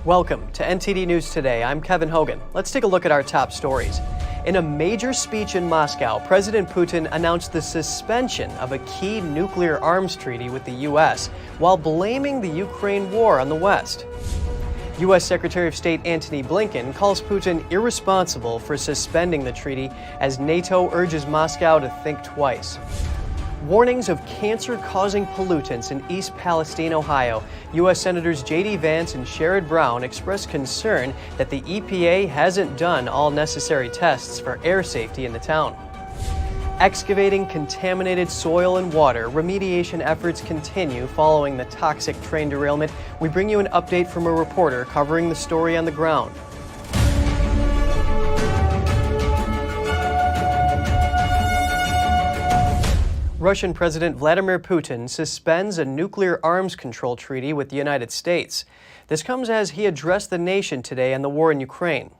Welcome to NTD News Today. I'm Kevin Hogan. Let's take a look at our top stories. In a major speech in Moscow, President Putin announced the suspension of a key nuclear arms treaty with the U.S. while blaming the Ukraine war on the West. U.S. Secretary of State Antony Blinken calls Putin irresponsible for suspending the treaty as NATO urges Moscow to think twice. Warnings of cancer-causing pollutants in East Palestine, Ohio. U.S. Senators J.D. Vance and Sherrod Brown expressed concern that the EPA hasn't done all necessary tests for air safety in the town. Excavating contaminated soil and water, remediation efforts continue following the toxic train derailment. We bring you an update from a reporter covering the story on the ground. Russian President Vladimir Putin suspends a nuclear arms control treaty with the United States. This comes as he addressed the nation today on the war in Ukraine.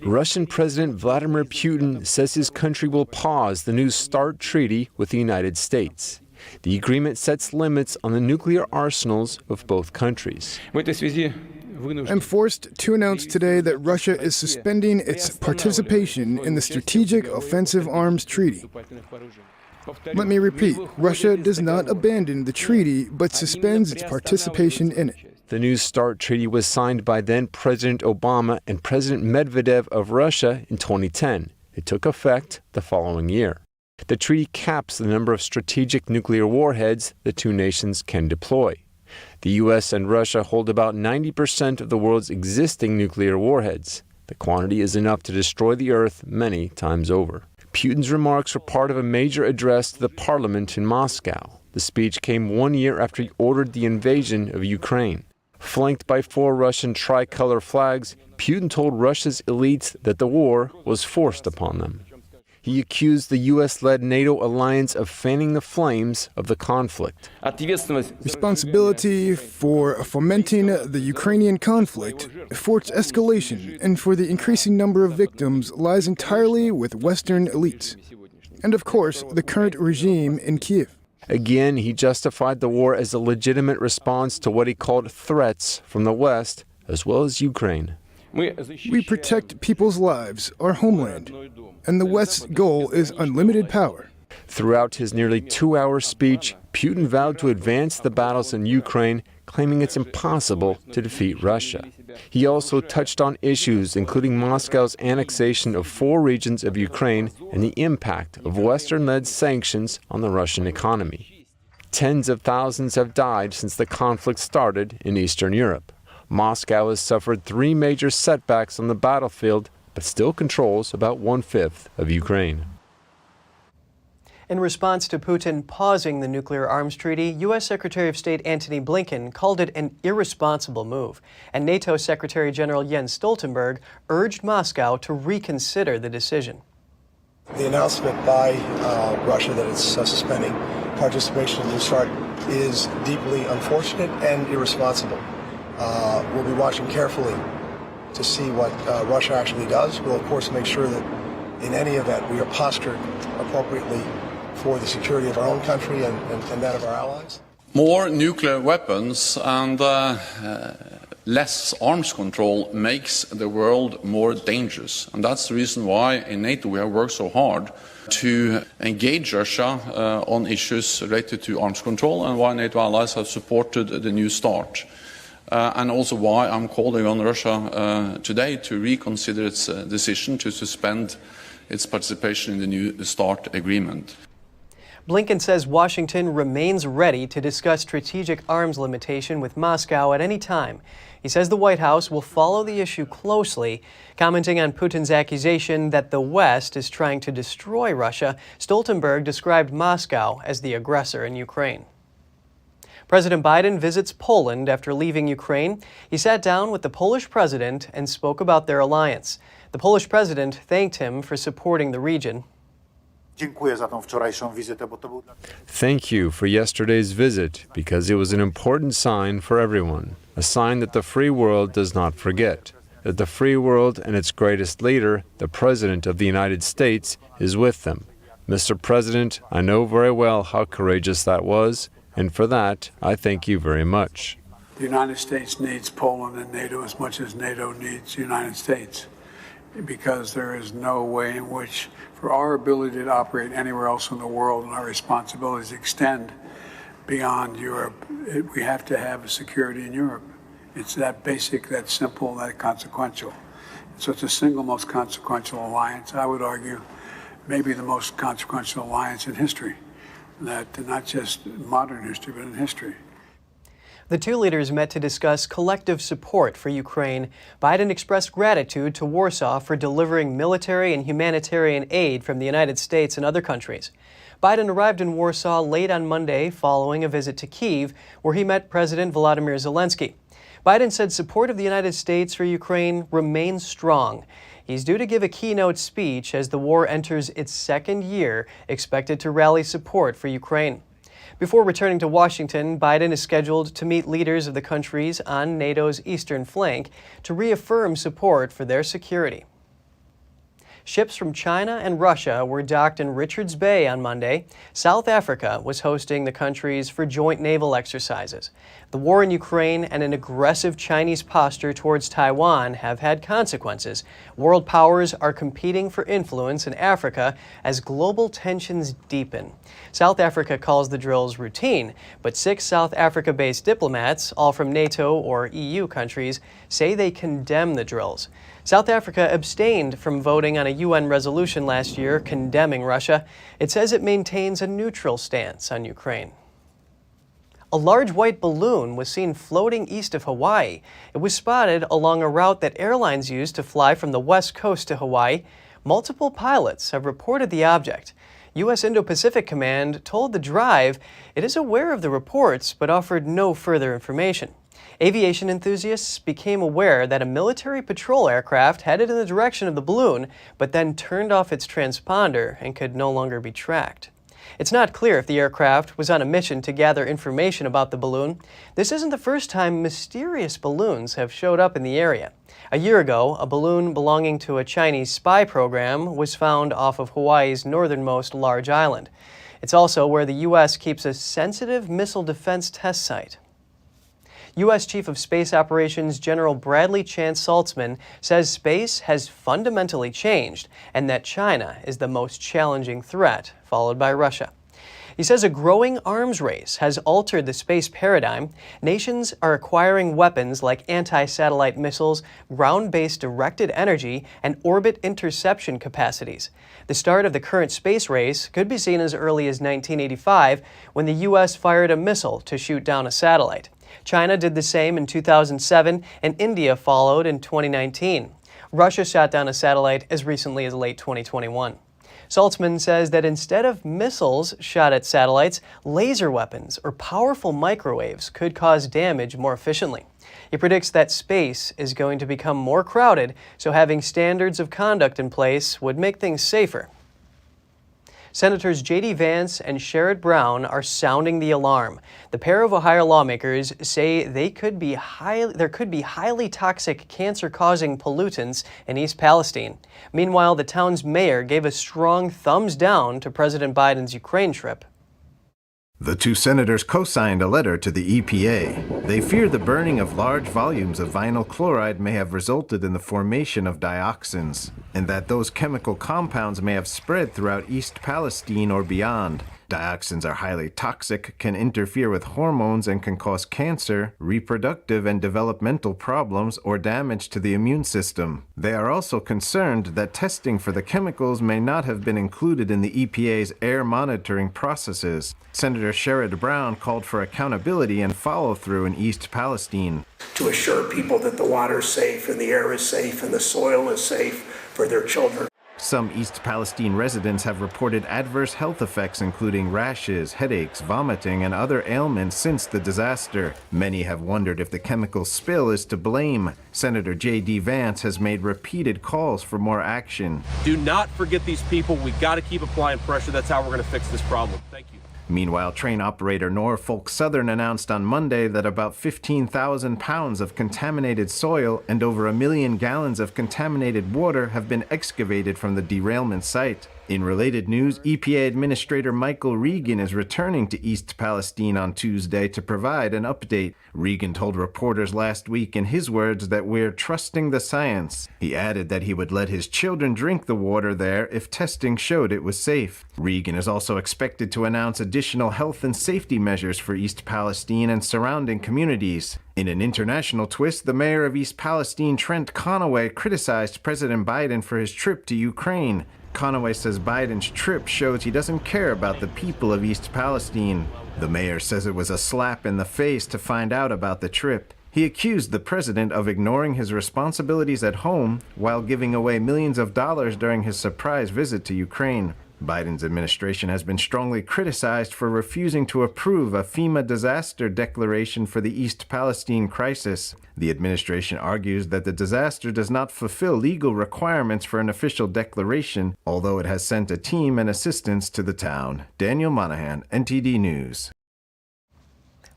Russian President Vladimir Putin says his country will pause the New START treaty with the United States. The agreement sets limits on the nuclear arsenals of both countries. I'm forced to announce today that Russia is suspending its participation in the Strategic Offensive Arms Treaty. Let me repeat, Russia does not abandon the treaty, but suspends its participation in it. The New START treaty was signed by then President Obama and President Medvedev of Russia in 2010. It took effect the following year. The treaty caps the number of strategic nuclear warheads the two nations can deploy. The U.S. and Russia hold about 90% of the world's existing nuclear warheads. The quantity is enough to destroy the Earth many times over. Putin's remarks were part of a major address to the parliament in Moscow. The speech came 1 year after he ordered the invasion of Ukraine. Flanked by 4 Russian tricolor flags, Putin told Russia's elites that the war was forced upon them. He accused the U.S.-led NATO alliance of fanning the flames of the conflict. Responsibility for fomenting the Ukrainian conflict, for its escalation, and for the increasing number of victims lies entirely with Western elites. And of course, the current regime in Kiev. Again, he justified the war as a legitimate response to what he called threats from the West, as well as Ukraine. We protect people's lives, our homeland, and the West's goal is unlimited power. Throughout his nearly 2-hour speech, Putin vowed to advance the battles in Ukraine, claiming it's impossible to defeat Russia. He also touched on issues including Moscow's annexation of 4 regions of Ukraine and the impact of Western-led sanctions on the Russian economy. Tens of thousands have died since the conflict started in Eastern Europe. Moscow has suffered 3 major setbacks on the battlefield, but still controls about 1/5 of Ukraine. In response to Putin pausing the nuclear arms treaty, U.S. Secretary of State Antony Blinken called it an irresponsible move, and NATO Secretary General Jens Stoltenberg urged Moscow to reconsider the decision. The announcement by Russia that it's suspending participation in the START is deeply unfortunate and irresponsible. We'll be watching carefully to see what Russia actually does. We'll, of course, make sure that in any event we are postured appropriately for the security of our own country and that of our allies. More nuclear weapons and less arms control makes the world more dangerous. And that's the reason why in NATO we have worked so hard to engage Russia on issues related to arms control, and why NATO allies have supported the New START. And also why I'm calling on Russia today to reconsider its decision to suspend its participation in the New START agreement. Blinken says Washington remains ready to discuss strategic arms limitation with Moscow at any time. He says the White House will follow the issue closely. Commenting on Putin's accusation that the West is trying to destroy Russia, Stoltenberg described Moscow as the aggressor in Ukraine. President Biden visits Poland after leaving Ukraine. He sat down with the Polish president and spoke about their alliance. The Polish president thanked him for supporting the region. Thank you for yesterday's visit, because it was an important sign for everyone, a sign that the free world does not forget, that the free world and its greatest leader, the President of the United States, is with them. Mr. President, I know very well how courageous that was, and for that, I thank you very much. The United States needs Poland and NATO as much as NATO needs the United States, because there is no way in which, for our ability to operate anywhere else in the world and our responsibilities extend beyond Europe, we have to have a security in Europe. It's that basic, that simple, that consequential. So it's the single most consequential alliance, I would argue, maybe the most consequential alliance in history, that not just modern history, but in history. The two leaders met to discuss collective support for Ukraine. Biden expressed gratitude to Warsaw for delivering military and humanitarian aid from the United States and other countries. Biden arrived in Warsaw late on Monday following a visit to Kyiv, where he met President Volodymyr Zelensky. Biden said support of the United States for Ukraine remains strong. He's due to give a keynote speech as the war enters its second year, expected to rally support for Ukraine. Before returning to Washington, Biden is scheduled to meet leaders of the countries on NATO's eastern flank to reaffirm support for their security. Ships from China and Russia were docked in Richards Bay on Monday. South Africa was hosting the countries for joint naval exercises. The war in Ukraine and an aggressive Chinese posture towards Taiwan have had consequences. World powers are competing for influence in Africa as global tensions deepen. South Africa calls the drills routine, but 6 South Africa-based diplomats, all from NATO or EU countries, say they condemn the drills. South Africa abstained from voting on a UN resolution last year condemning Russia. It says it maintains a neutral stance on Ukraine. A large white balloon was seen floating east of Hawaii. It was spotted along a route that airlines use to fly from the west coast to Hawaii. Multiple pilots have reported the object. U.S. Indo-Pacific Command told The Drive it is aware of the reports but offered no further information. Aviation enthusiasts became aware that a military patrol aircraft headed in the direction of the balloon, but then turned off its transponder and could no longer be tracked. It's not clear if the aircraft was on a mission to gather information about the balloon. This isn't the first time mysterious balloons have showed up in the area. A year ago, a balloon belonging to a Chinese spy program was found off of Hawaii's northernmost large island. It's also where the U.S. keeps a sensitive missile defense test site. U.S. Chief of Space Operations General Bradley Chance Saltzman says space has fundamentally changed and that China is the most challenging threat, followed by Russia. He says a growing arms race has altered the space paradigm. Nations are acquiring weapons like anti-satellite missiles, ground-based directed energy, and orbit interception capacities. The start of the current space race could be seen as early as 1985, when the U.S. fired a missile to shoot down a satellite. China did the same in 2007, and India followed in 2019. Russia shot down a satellite as recently as late 2021. Saltzman says that instead of missiles shot at satellites, laser weapons or powerful microwaves could cause damage more efficiently. He predicts that space is going to become more crowded, so having standards of conduct in place would make things safer. Senators J.D. Vance and Sherrod Brown are sounding the alarm. The pair of Ohio lawmakers say there could be highly toxic, cancer-causing pollutants in East Palestine. Meanwhile, the town's mayor gave a strong thumbs down to President Biden's Ukraine trip. The two senators co-signed a letter to the EPA. They fear the burning of large volumes of vinyl chloride may have resulted in the formation of dioxins, and that those chemical compounds may have spread throughout East Palestine or beyond. Dioxins are highly toxic, can interfere with hormones, and can cause cancer, reproductive and developmental problems, or damage to the immune system. They are also concerned that testing for the chemicals may not have been included in the EPA's air monitoring processes. Senator Sherrod Brown called for accountability and follow-through in East Palestine. To assure people that the water is safe and the air is safe and the soil is safe for their children. Some East Palestine residents have reported adverse health effects including rashes, headaches, vomiting, and other ailments since the disaster. Many have wondered if the chemical spill is to blame. Senator J.D. Vance has made repeated calls for more action. Do not forget these people. We've got to keep applying pressure. That's how we're going to fix this problem. Thank you. Meanwhile, train operator Norfolk Southern announced on Monday that about 15,000 pounds of contaminated soil and over 1 million gallons of contaminated water have been excavated from the derailment site. In related news, EPA Administrator Michael Regan is returning to East Palestine on Tuesday to provide an update. Regan told reporters last week, in his words, that we're trusting the science. He added that he would let his children drink the water there if testing showed it was safe. Regan is also expected to announce additional health and safety measures for East Palestine and surrounding communities. In an international twist, the mayor of East Palestine, Trent Conaway, criticized President Biden for his trip to Ukraine. Conaway says Biden's trip shows he doesn't care about the people of East Palestine. The mayor says it was a slap in the face to find out about the trip. He accused the president of ignoring his responsibilities at home while giving away millions of dollars during his surprise visit to Ukraine. Biden's administration has been strongly criticized for refusing to approve a FEMA disaster declaration for the East Palestine crisis. The administration argues that the disaster does not fulfill legal requirements for an official declaration, although it has sent a team and assistance to the town. Daniel Monahan, NTD News.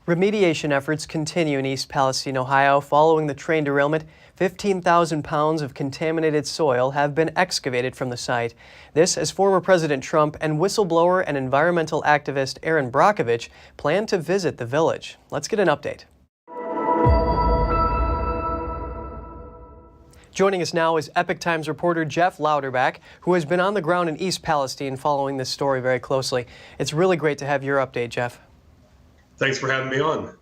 Remediation efforts continue in East Palestine, Ohio. Following the train derailment, 15,000 pounds of contaminated soil have been excavated from the site. This as former President Trump and whistleblower and environmental activist Aaron Brockovich plan to visit the village. Let's get an update. Joining us now is Epoch Times reporter Jeff Louderback, who has been on the ground in East Palestine following this story very closely. It's really great to have your update, Jeff. Thanks for having me on.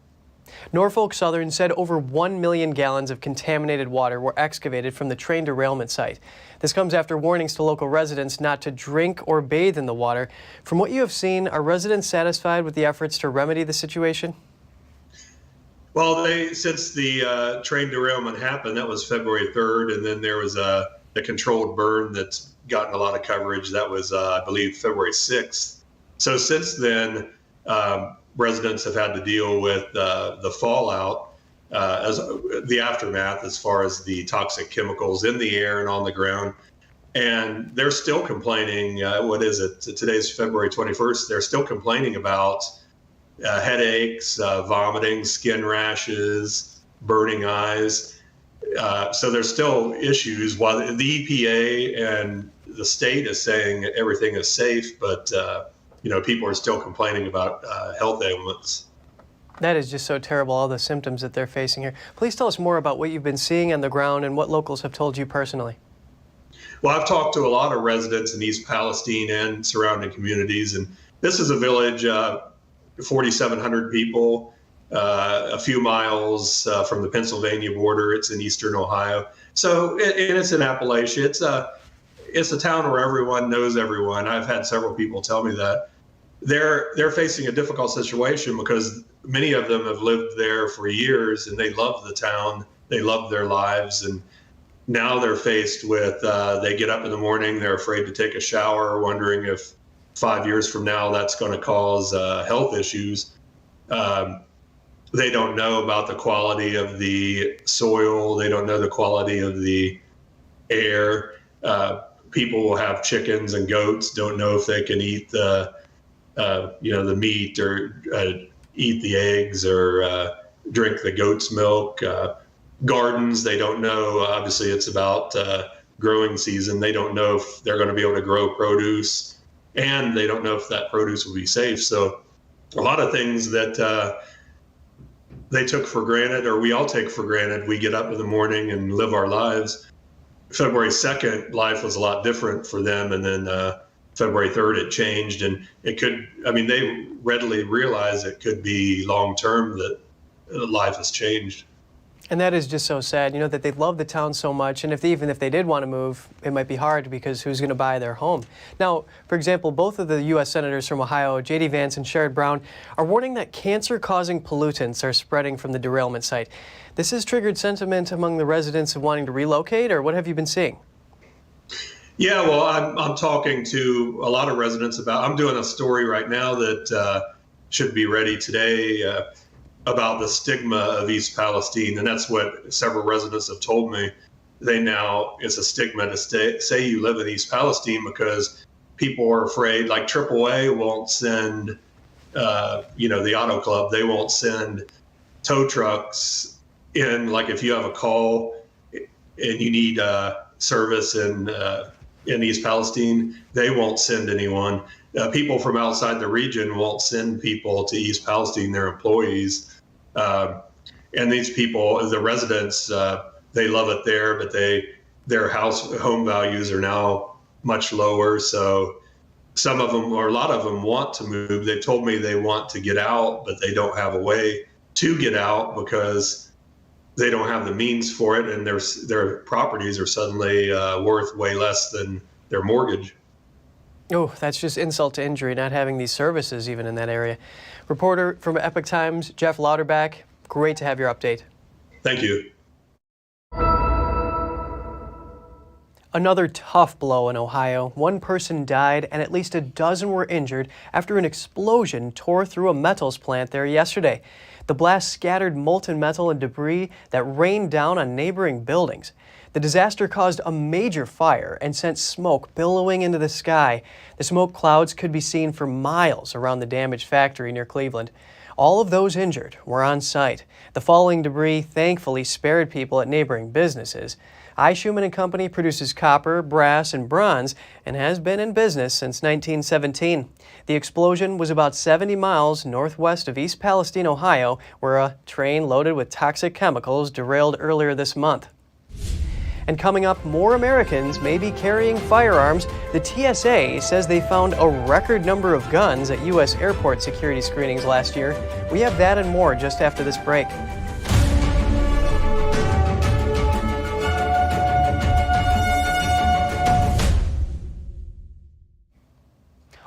Norfolk Southern said over 1 million gallons of contaminated water were excavated from the train derailment site. This comes after warnings to local residents not to drink or bathe in the water. From what you have seen, are residents satisfied with the efforts to remedy the situation? Well, since the train derailment happened, that was February 3rd, and then there was the controlled burn that's gotten a lot of coverage. That was, I believe, February 6th. So since then, residents have had to deal with the fallout, as the aftermath, as far as the toxic chemicals in the air and on the ground. And they're still complaining. What is it? Today's February 21st. They're still complaining about headaches, vomiting, skin rashes, burning eyes. So there's still issues. While the EPA and the state is saying everything is safe, but people are still complaining about health ailments. That is just so terrible, all the symptoms that they're facing here. Please tell us more about what you've been seeing on the ground and what locals have told you personally. Well, I've talked to a lot of residents in East Palestine and surrounding communities, and this is a village, 4,700 people, a few miles from the Pennsylvania border. It's in eastern Ohio. So, and it's in Appalachia. It's a town where everyone knows everyone. I've had several people tell me that. They're facing a difficult situation because many of them have lived there for years and they love the town, they love their lives, and now they're faced with, they get up in the morning, they're afraid to take a shower, wondering if 5 years from now that's going to cause health issues. They don't know about the quality of the soil, they don't know the quality of the air. People will have chickens and goats, don't know if they can eat the meat or eat the eggs or drink the goat's milk. Gardens, they don't know. Obviously, it's about growing season. They don't know if they're going to be able to grow produce, and they don't know if that produce will be safe. So a lot of things that they took for granted, or we all take for granted. We get up in the morning and live our lives. February 2nd, life was a lot different for them. And then February 3rd, it changed. And they readily realize it could be long-term that life has changed. And that is just so sad, that they love the town so much. And even if they did want to move, it might be hard because who's going to buy their home? Now, for example, both of the U.S. senators from Ohio, J.D. Vance and Sherrod Brown, are warning that cancer-causing pollutants are spreading from the derailment site. This has triggered sentiment among the residents of wanting to relocate, or what have you been seeing? Yeah, well, I'm talking to a lot of residents I'm doing a story right now that should be ready today about the stigma of East Palestine. And that's what several residents have told me. It's a stigma to say you live in East Palestine because people are afraid, like AAA won't send, the auto club, they won't send tow trucks in. Like if you have a call and you need service in in East Palestine, they won't send anyone. People from outside the region won't send people to East Palestine, their employees. And these people, the residents, they love it there, but their home values are now much lower. So some of them, or a lot of them, want to move. They told me they want to get out, but they don't have a way to get out because they don't have the means for it, and their properties are suddenly worth way less than their mortgage. Oh, that's just insult to injury, not having these services even in that area. Reporter from Epoch Times, Jeff Lauterbach, great to have your update. Thank you. Another tough blow in Ohio. One person died and at least a dozen were injured after an explosion tore through a metals plant there yesterday. The blast scattered molten metal and debris that rained down on neighboring buildings. The disaster caused a major fire and sent smoke billowing into the sky. The smoke clouds could be seen for miles around the damaged factory near Cleveland. All of those injured were on site. The falling debris thankfully spared people at neighboring businesses. I. Schumann & Company produces copper, brass, and bronze and has been in business since 1917. The explosion was about 70 miles northwest of East Palestine, Ohio, where a train loaded with toxic chemicals derailed earlier this month. And coming up, more Americans may be carrying firearms. The TSA says they found a record number of guns at U.S. airport security screenings last year. We have that and more just after this break.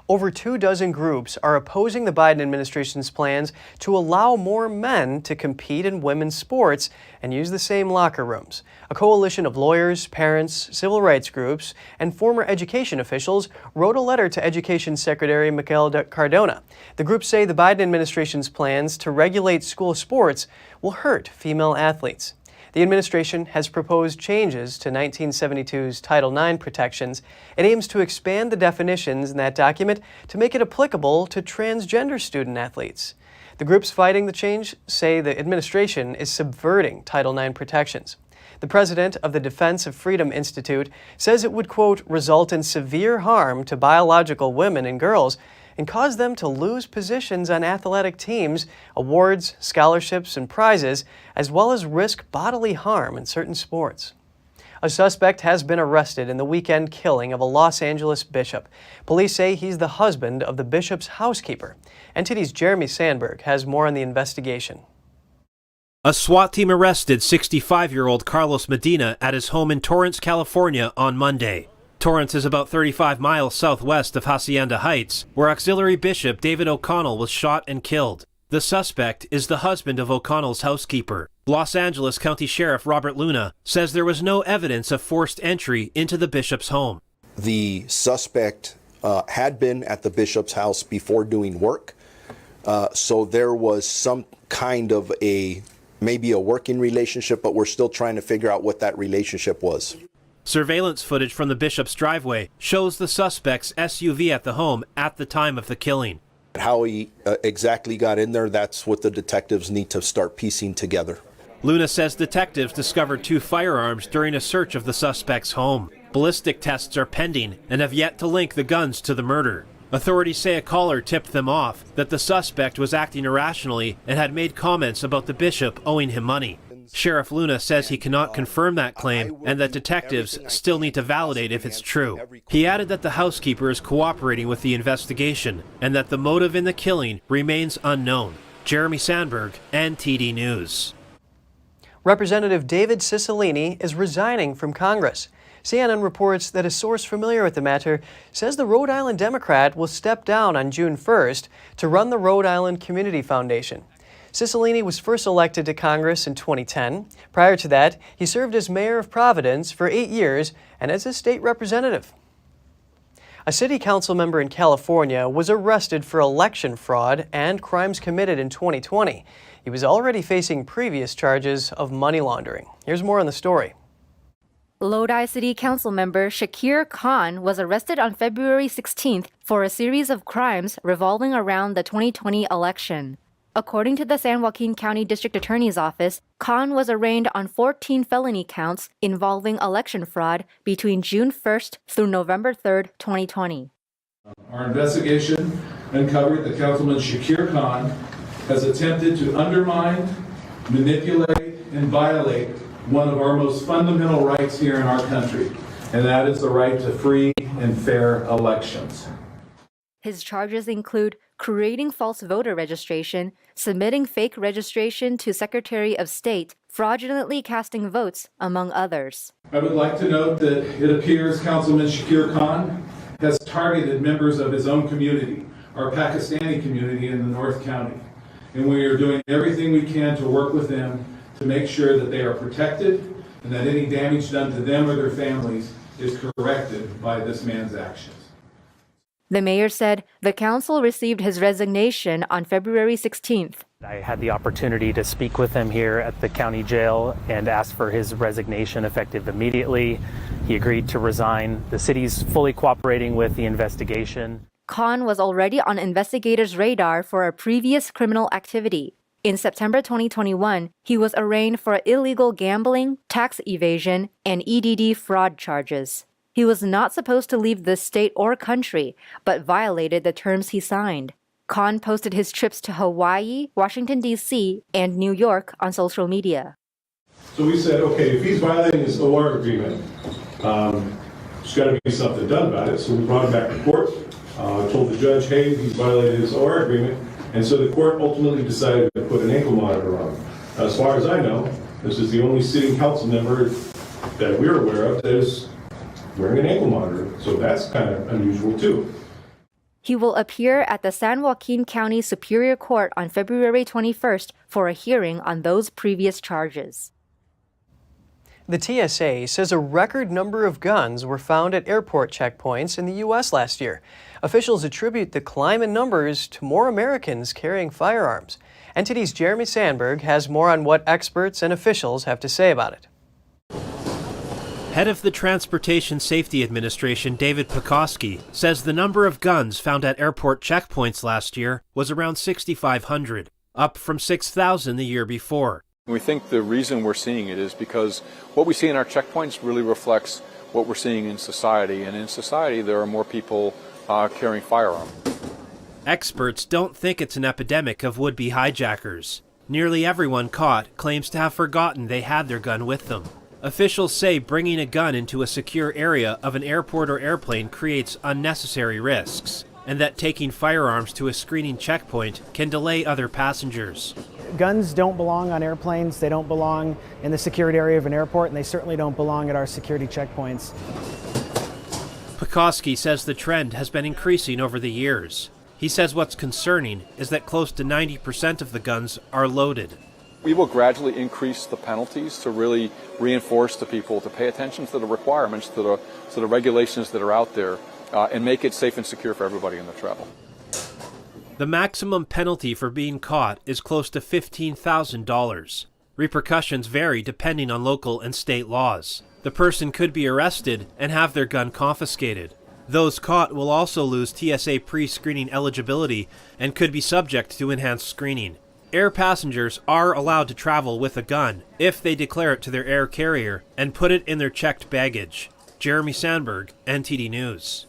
Over 24 groups are opposing the Biden administration's plans to allow more men to compete in women's sports and use the same locker rooms. A coalition of lawyers, parents, civil rights groups, and former education officials wrote a letter to Education Secretary Miguel Cardona. The groups say the Biden administration's plans to regulate school sports will hurt female athletes. The administration has proposed changes to 1972's Title IX protections. It aims to expand the definitions in that document to make it applicable to transgender student athletes. The groups fighting the change say the administration is subverting Title IX protections. The president of the Defense of Freedom Institute says it would, quote, result in severe harm to biological women and girls and cause them to lose positions on athletic teams, awards, scholarships, and prizes, as well as risk bodily harm in certain sports. A suspect has been arrested in the weekend killing of a Los Angeles bishop. Police say he's the husband of the bishop's housekeeper. NTD's Jeremy Sandberg has more on the investigation. A SWAT team arrested 65-year-old Carlos Medina at his home in Torrance, California on Monday. Torrance is about 35 miles southwest of Hacienda Heights, where Auxiliary Bishop David O'Connell was shot and killed. The suspect is the husband of O'Connell's housekeeper. Los Angeles County Sheriff Robert Luna says there was no evidence of forced entry into the bishop's home. The suspect had been at the bishop's house before doing work, so there was some kind of maybe a working relationship, but we're still trying to figure out what that relationship was. Surveillance footage from the bishop's driveway shows the suspect's SUV at the home at the time of the killing. How he exactly got in there, that's what the detectives need to start piecing together. Luna says detectives discovered 2 firearms during a search of the suspect's home. Ballistic tests are pending and have yet to link the guns to the murder. Authorities say a caller tipped them off that the suspect was acting irrationally and had made comments about the bishop owing him money. Sheriff Luna says he cannot confirm that claim and that detectives still need to validate if it's true. He added that the housekeeper is cooperating with the investigation and that the motive in the killing remains unknown. Jeremy Sandberg, NTD News. Representative David Cicilline is resigning from Congress. CNN reports that a source familiar with the matter says the Rhode Island Democrat will step down on June 1st to run the Rhode Island Community Foundation. Cisolini was first elected to Congress in 2010. Prior to that, he served as mayor of Providence for 8 years and as a state representative. A city council member in California was arrested for election fraud and crimes committed in 2020. He was already facing previous charges of money laundering. Here's more on the story. Lodi City Council member Shakir Khan was arrested on February 16th for a series of crimes revolving around the 2020 election. According to the San Joaquin County District Attorney's Office, Khan was arraigned on 14 felony counts involving election fraud between June 1st through November 3rd, 2020. Our investigation uncovered that Councilman Shakir Khan has attempted to undermine, manipulate, and violate one of our most fundamental rights here in our country, and that is the right to free and fair elections. His charges include creating false voter registration, submitting fake registration to Secretary of State, fraudulently casting votes, among others. I would like to note that it appears Councilman Shakir Khan has targeted members of his own community, our Pakistani community in the North County. And we are doing everything we can to work with them to make sure that they are protected and that any damage done to them or their families is corrected by this man's actions. The mayor said the council received his resignation on February 16th. I had the opportunity to speak with him here at the county jail and ask for his resignation effective immediately. He agreed to resign. The city's fully cooperating with the investigation. Khan was already on investigators' radar for a previous criminal activity. In September 2021, he was arraigned for illegal gambling, tax evasion, and EDD fraud charges. He was not supposed to leave the state or country, but violated the terms he signed. Khan posted his trips to Hawaii, Washington, D.C., and New York on social media. So we said, okay, if he's violating his OR agreement, there's got to be something done about it. So we brought him back to court, told the judge, hey, he's violated his OR agreement. And so the court ultimately decided to put an ankle monitor on him. As far as I know, this is the only sitting council member that we're aware of that is wearing an ankle monitor, so that's kind of unusual too. He will appear at the San Joaquin County Superior Court on February 21st for a hearing on those previous charges. The TSA says a record number of guns were found at airport checkpoints in the U.S. last year. Officials attribute the climb in numbers to more Americans carrying firearms. NTD's Jeremy Sandberg has more on what experts and officials have to say about it. Head of the Transportation Safety Administration, David Pekoski, says the number of guns found at airport checkpoints last year was around 6,500, up from 6,000 the year before. We think the reason we're seeing it is because what we see in our checkpoints really reflects what we're seeing in society, and in society there are more people carrying firearms. Experts don't think it's an epidemic of would-be hijackers. Nearly everyone caught claims to have forgotten they had their gun with them. Officials say bringing a gun into a secure area of an airport or airplane creates unnecessary risks, and that taking firearms to a screening checkpoint can delay other passengers. Guns don't belong on airplanes, they don't belong in the secured area of an airport, and they certainly don't belong at our security checkpoints. Pekoski says the trend has been increasing over the years. He says what's concerning is that close to 90% of the guns are loaded. We will gradually increase the penalties to really reinforce to people to pay attention to the requirements, to the regulations that are out there, and make it safe and secure for everybody in the travel. The maximum penalty for being caught is close to $15,000. Repercussions vary depending on local and state laws. The person could be arrested and have their gun confiscated. Those caught will also lose TSA pre-screening eligibility and could be subject to enhanced screening. Air passengers are allowed to travel with a gun if they declare it to their air carrier and put it in their checked baggage. Jeremy Sandberg, NTD News.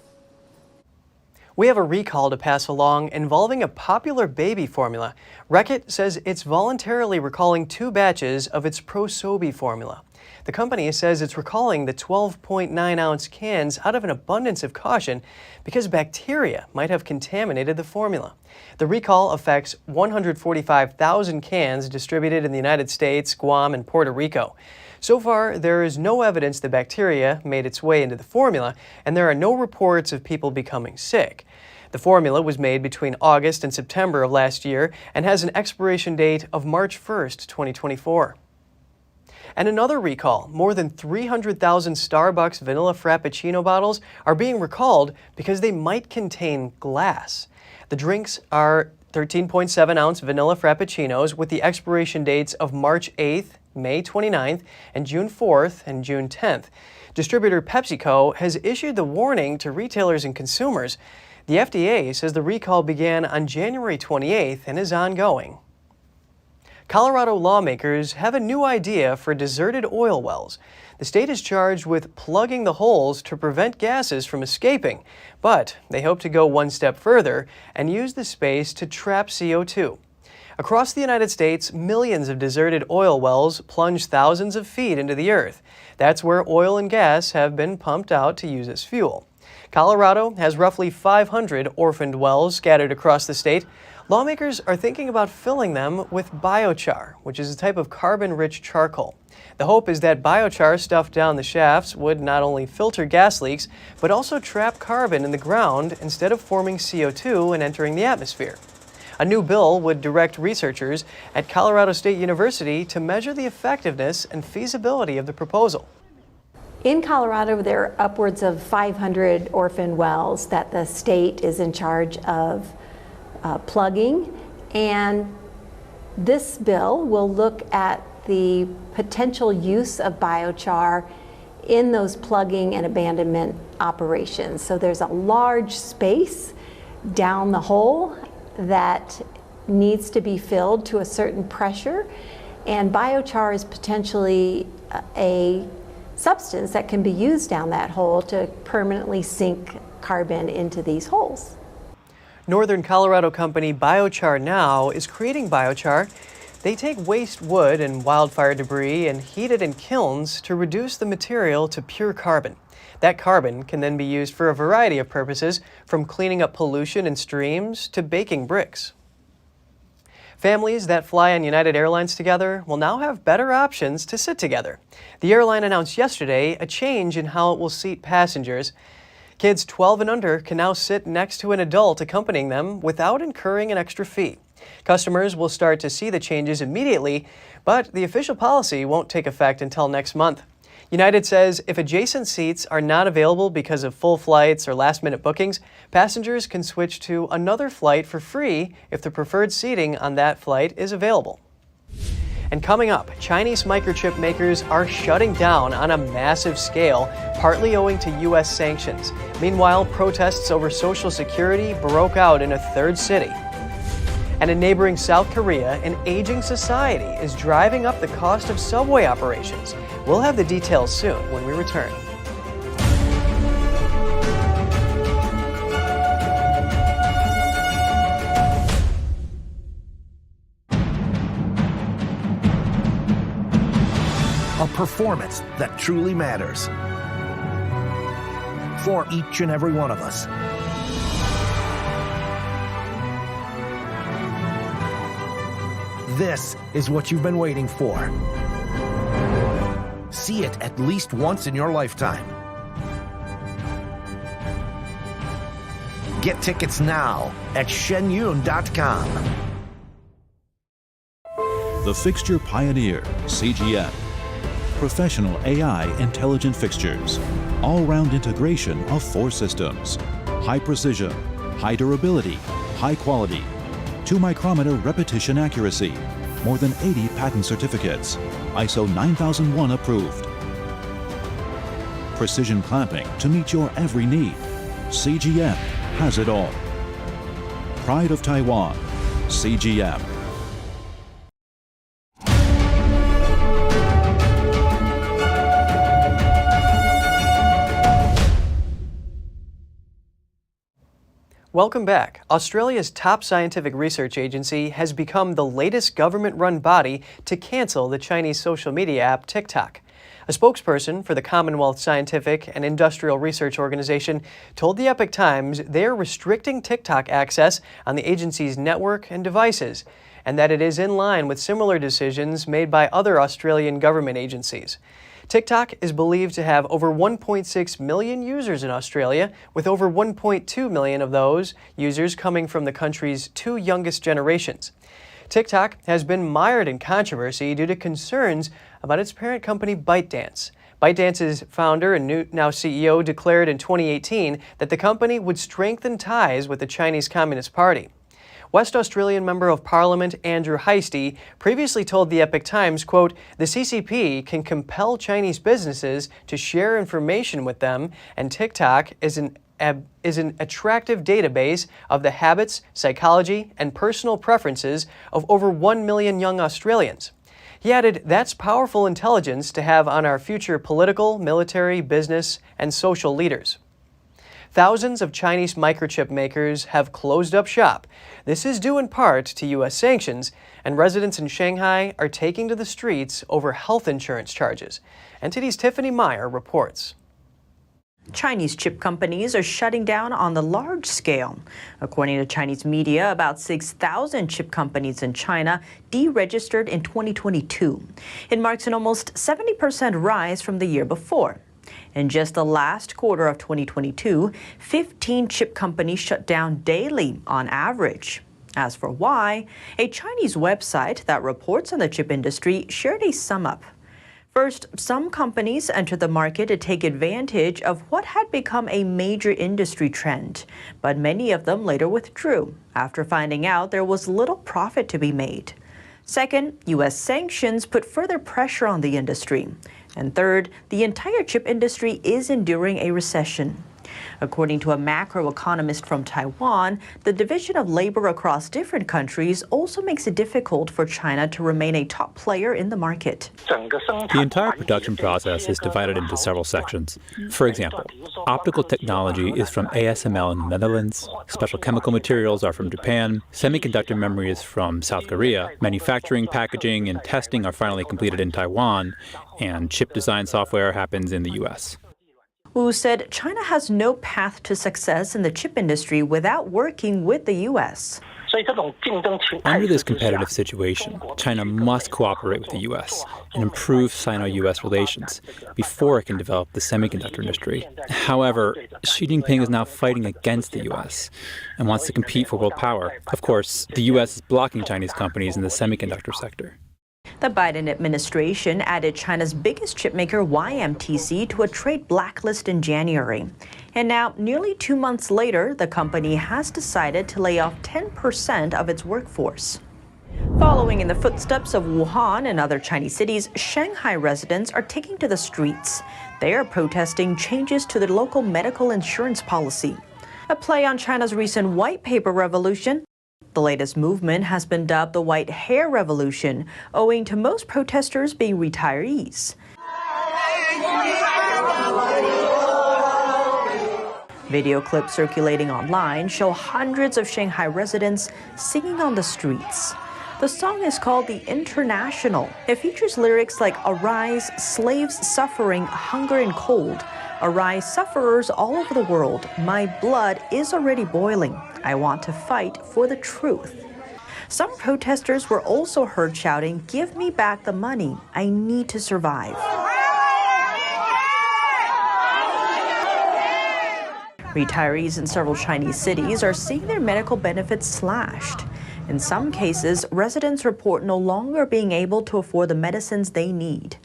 We have a recall to pass along involving a popular baby formula. Reckitt says it's voluntarily recalling 2 batches of its Pro-Sobi formula. The company says it's recalling the 12.9-ounce cans out of an abundance of caution because bacteria might have contaminated the formula. The recall affects 145,000 cans distributed in the United States, Guam, and Puerto Rico. So far, there is no evidence the bacteria made its way into the formula, and there are no reports of people becoming sick. The formula was made between August and September of last year and has an expiration date of March 1st, 2024. And another recall, more than 300,000 Starbucks vanilla Frappuccino bottles are being recalled because they might contain glass. The drinks are 13.7-ounce vanilla Frappuccinos with the expiration dates of March 8th, May 29th, and June 4th and June 10th. Distributor PepsiCo has issued the warning to retailers and consumers. The FDA says the recall began on January 28th and is ongoing. Colorado lawmakers have a new idea for deserted oil wells. The state is charged with plugging the holes to prevent gases from escaping, but they hope to go one step further and use the space to trap CO2. Across the United States, millions of deserted oil wells plunge thousands of feet into the earth. That's where oil and gas have been pumped out to use as fuel. Colorado has roughly 500 orphaned wells scattered across the state. Lawmakers are thinking about filling them with biochar, which is a type of carbon-rich charcoal. The hope is that biochar stuffed down the shafts would not only filter gas leaks, but also trap carbon in the ground instead of forming CO2 and entering the atmosphere. A new bill would direct researchers at Colorado State University to measure the effectiveness and feasibility of the proposal. In Colorado, there are upwards of 500 orphan wells that the state is in charge of plugging, and this bill will look at the potential use of biochar in those plugging and abandonment operations. So there's a large space down the hole that needs to be filled to a certain pressure, and biochar is potentially a substance that can be used down that hole to permanently sink carbon into these holes. Northern Colorado company Biochar Now is creating biochar. They take waste wood and wildfire debris and heat it in kilns to reduce the material to pure carbon. That carbon can then be used for a variety of purposes, from cleaning up pollution in streams to baking bricks. Families that fly on United Airlines together will now have better options to sit together. The airline announced yesterday a change in how it will seat passengers. Kids 12 and under can now sit next to an adult accompanying them without incurring an extra fee. Customers will start to see the changes immediately, but the official policy won't take effect until next month. United says if adjacent seats are not available because of full flights or last-minute bookings, passengers can switch to another flight for free if the preferred seating on that flight is available. And coming up, Chinese microchip makers are shutting down on a massive scale, partly owing to U.S. sanctions. Meanwhile, protests over Social Security broke out in a third city. And in neighboring South Korea, an aging society is driving up the cost of subway operations. We'll have the details soon when we return. A performance that truly matters for each and every one of us. This is what you've been waiting for. See it at least once in your lifetime. Get tickets now at shenyun.com. The Fixture Pioneer, CGM. Professional AI intelligent fixtures. All-round integration of 4 systems. High precision, high durability, high quality. 2-micrometer repetition accuracy. More than 80 patent certificates. ISO 9001 approved. Precision clamping to meet your every need. CGM has it all. Pride of Taiwan. CGM. Welcome back. Australia's top scientific research agency has become the latest government-run body to cancel the Chinese social media app TickTock. A spokesperson for the Commonwealth Scientific and Industrial Research Organization told the Epoch Times they are restricting TickTock access on the agency's network and devices, and that it is in line with similar decisions made by other Australian government agencies. TickTock is believed to have over 1.6 million users in Australia, with over 1.2 million of those users coming from the country's 2 youngest generations. TickTock has been mired in controversy due to concerns about its parent company ByteDance. ByteDance's founder and now CEO declared in 2018 that the company would strengthen ties with the Chinese Communist Party. West Australian Member of Parliament Andrew Heisty previously told the Epoch Times, quote, "The CCP can compel Chinese businesses to share information with them, and TickTock is an attractive database of the habits, psychology, and personal preferences of over 1 million young Australians. He added, that's powerful intelligence to have on our future political, military, business, and social leaders. Thousands of Chinese microchip makers have closed up shop. This is due in part to U.S. sanctions, and residents in Shanghai are taking to the streets over health insurance charges. NTD's Tiffany Meyer reports. Chinese chip companies are shutting down on the large scale. According to Chinese media, about 6,000 chip companies in China deregistered in 2022. It marks an almost 70% rise from the year before. In just the last quarter of 2022, 15 chip companies shut down daily on average. As for why, a Chinese website that reports on the chip industry shared a sum up. First, some companies entered the market to take advantage of what had become a major industry trend, but many of them later withdrew after finding out there was little profit to be made. Second, U.S. sanctions put further pressure on the industry. And third, the entire chip industry is enduring a recession. According to a macroeconomist from Taiwan, the division of labor across different countries also makes it difficult for China to remain a top player in the market. The entire production process is divided into several sections. For example, optical technology is from ASML in the Netherlands, special chemical materials are from Japan, semiconductor memory is from South Korea, manufacturing, packaging, and testing are finally completed in Taiwan, and chip design software happens in the U.S. Wu said China has no path to success in the chip industry without working with the U.S. Under this competitive situation, China must cooperate with the U.S. and improve Sino-U.S. relations before it can develop the semiconductor industry. However, Xi Jinping is now fighting against the U.S. and wants to compete for world power. Of course, the U.S. is blocking Chinese companies in the semiconductor sector. The Biden administration added China's biggest chipmaker YMTC to a trade blacklist in January. And now, nearly 2 months later, the company has decided to lay off 10% of its workforce. Following in the footsteps of Wuhan and other Chinese cities, Shanghai residents are taking to the streets. They are protesting changes to the local medical insurance policy. A play on China's recent white paper revolution. The latest movement has been dubbed the White Hair Revolution, owing to most protesters being retirees. Video clips circulating online show hundreds of Shanghai residents singing on the streets. The song is called The International. It features lyrics like "Arise, slaves suffering hunger and cold. Arise, sufferers all over the world. My blood is already boiling. I want to fight for the truth." Some protesters were also heard shouting, "Give me back the money. I need to survive." Retirees in several Chinese cities are seeing their medical benefits slashed. In some cases, residents report no longer being able to afford the medicines they need.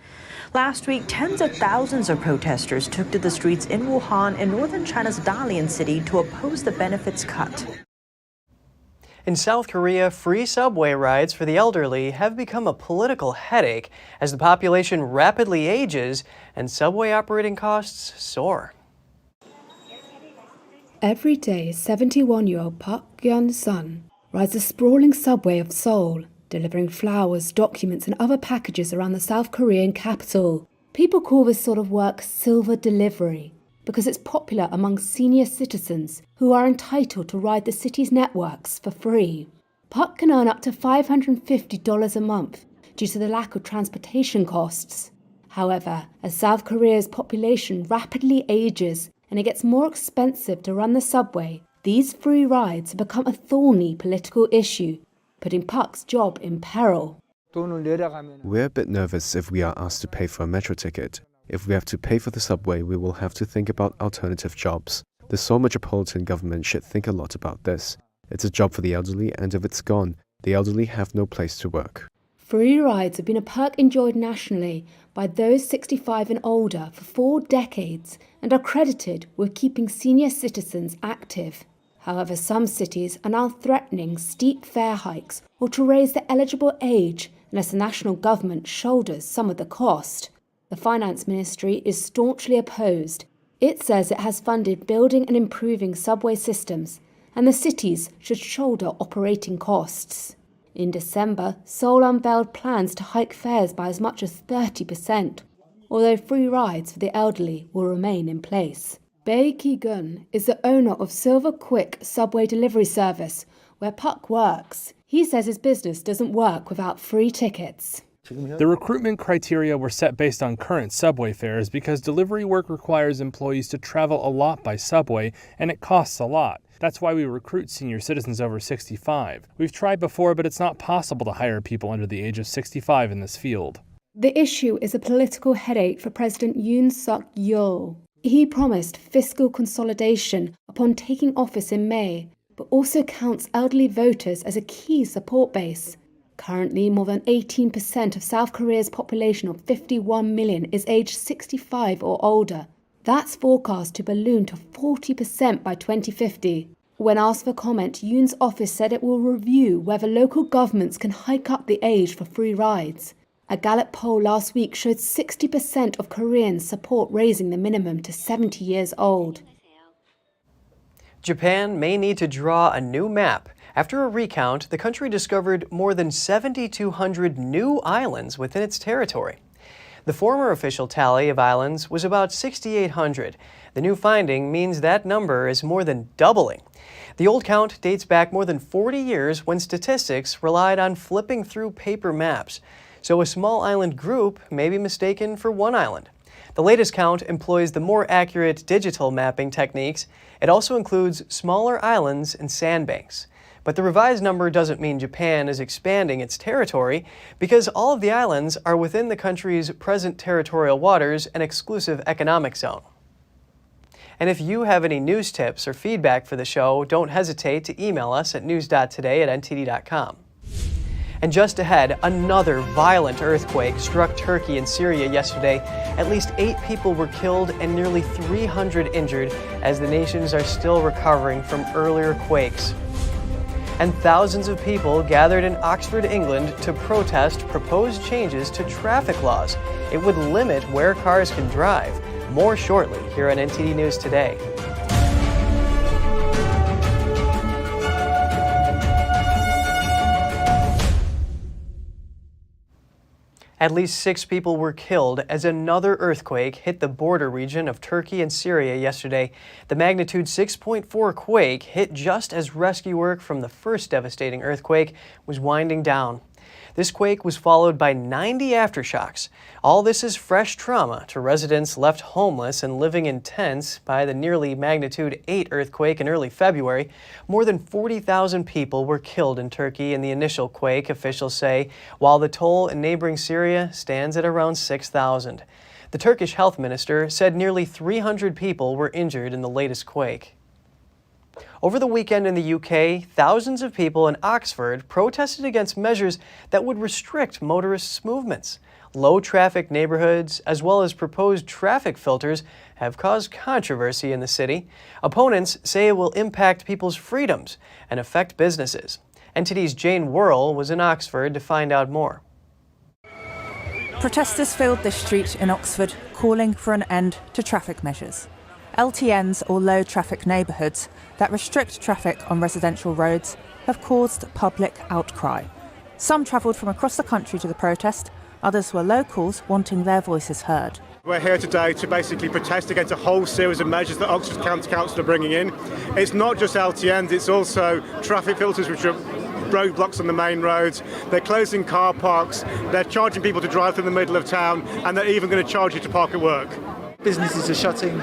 Last week, tens of thousands of protesters took to the streets in Wuhan and northern China's Dalian city to oppose the benefits cut. In South Korea, free subway rides for the elderly have become a political headache as the population rapidly ages and subway operating costs soar. Every day, 71-year-old Park Gyun-sun rides the sprawling subway of Seoul, delivering flowers, documents, and other packages around the South Korean capital. People call this sort of work silver delivery because it's popular among senior citizens who are entitled to ride the city's networks for free. Park can earn up to $550 a month due to the lack of transportation costs. However, as South Korea's population rapidly ages and it gets more expensive to run the subway, these free rides have become a thorny political issue, putting Park's job in peril. We're a bit nervous if we are asked to pay for a metro ticket. If we have to pay for the subway, we will have to think about alternative jobs. The Seoul Metropolitan government should think a lot about this. It's a job for the elderly, and if it's gone, the elderly have no place to work. Free rides have been a perk enjoyed nationally by those 65 and older for 4 decades and are credited with keeping senior citizens active. However, some cities are now threatening steep fare hikes or to raise the eligible age unless the national government shoulders some of the cost. The Finance Ministry is staunchly opposed, It says it has funded building and improving subway systems, and the cities should shoulder operating costs. In December, Seoul unveiled plans to hike fares by as much as 30%, although free rides for the elderly will remain in place. Bae Ki-gun is the owner of Silver Quick subway delivery service, where Puck works. He says his business doesn't work without free tickets. The recruitment criteria were set based on current subway fares because delivery work requires employees to travel a lot by subway, and it costs a lot. That's why we recruit senior citizens over 65. We've tried before, but it's not possible to hire people under the age of 65 in this field. The issue is a political headache for President Yoon Suk-yeol. He promised fiscal consolidation upon taking office in May, but also counts elderly voters as a key support base. Currently, more than 18% of South Korea's population of 51 million is aged 65 or older. That's forecast to balloon to 40% by 2050. When asked for comment, Yoon's office said it will review whether local governments can hike up the age for free rides. A Gallup poll last week showed 60% of Koreans support raising the minimum to 70 years old. Japan may need to draw a new map. After a recount, the country discovered more than 7,200 new islands within its territory. The former official tally of islands was about 6,800. The new finding means that number is more than doubling. The old count dates back more than 40 years when statistics relied on flipping through paper maps. So a small island group may be mistaken for one island. The latest count employs the more accurate digital mapping techniques. It also includes smaller islands and sandbanks. But the revised number doesn't mean Japan is expanding its territory, because all of the islands are within the country's present territorial waters and exclusive economic zone. And if you have any news tips or feedback for the show, don't hesitate to email us at news.today@ntd.com. And just ahead, another violent earthquake struck Turkey and Syria yesterday. At least 8 people were killed and nearly 300 injured as the nations are still recovering from earlier quakes. And thousands of people gathered in Oxford, England to protest proposed changes to traffic laws. It would limit where cars can drive. More shortly here on NTD News Today. At least 6 people were killed as another earthquake hit the border region of Turkey and Syria yesterday. The magnitude 6.4 quake hit just as rescue work from the first devastating earthquake was winding down. This quake was followed by 90 aftershocks. All this is fresh trauma to residents left homeless and living in tents by the nearly magnitude 8 earthquake in early February. More than 40,000 people were killed in Turkey in the initial quake, officials say, while the toll in neighboring Syria stands at around 6,000. The Turkish health minister said nearly 300 people were injured in the latest quake. Over the weekend in the UK, thousands of people in Oxford protested against measures that would restrict motorists' movements. Low-traffic neighborhoods, as well as proposed traffic filters, have caused controversy in the city. Opponents say it will impact people's freedoms and affect businesses. NTD's Jane Worrell was in Oxford to find out more. Protesters filled this street in Oxford, calling for an end to traffic measures. LTNs, or low-traffic neighbourhoods, that restrict traffic on residential roads have caused public outcry. Some travelled from across the country to the protest, others were locals wanting their voices heard. We're here today to basically protest against a whole series of measures that Oxford County Council are bringing in. It's not just LTNs, it's also traffic filters, which are roadblocks on the main roads. They're closing car parks, they're charging people to drive through the middle of town, and they're even going to charge you to park at work. Businesses are shutting.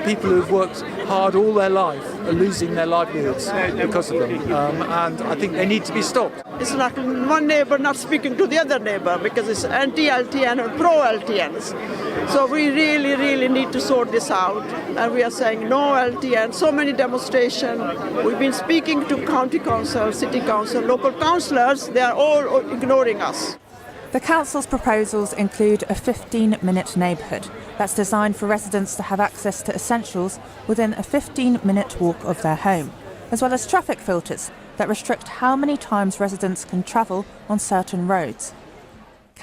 People who've worked hard all their life are losing their livelihoods because of them, and I think they need to be stopped. It's like one neighbour not speaking to the other neighbour because it's anti-LTN and pro-LTNs. So we really need to sort this out, and we are saying no LTN. So many demonstrations. We've been speaking to county council, city council, local councillors. They are all ignoring us. The council's proposals include a 15-minute neighbourhood that's designed for residents to have access to essentials within a 15-minute walk of their home, as well as traffic filters that restrict how many times residents can travel on certain roads.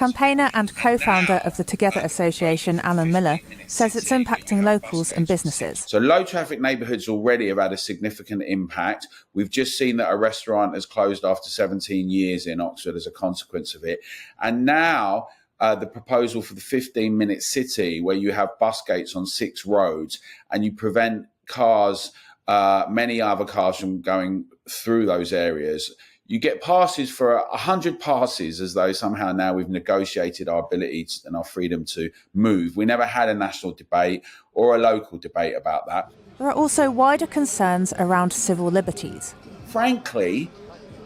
Campaigner and co-founder of the Together Association, Alan Miller, says it's impacting locals and businesses. So low traffic neighbourhoods already have had a significant impact. We've just seen that a restaurant has closed after 17 years in Oxford as a consequence of it. And now the proposal for the 15-minute city, where you have bus gates on 6 roads and you prevent cars, many other cars from going through those areas. You get passes for 100 passes, as though somehow now we've negotiated our ability and our freedom to move. We never had a national debate or a local debate about that. There are also wider concerns around civil liberties. Frankly,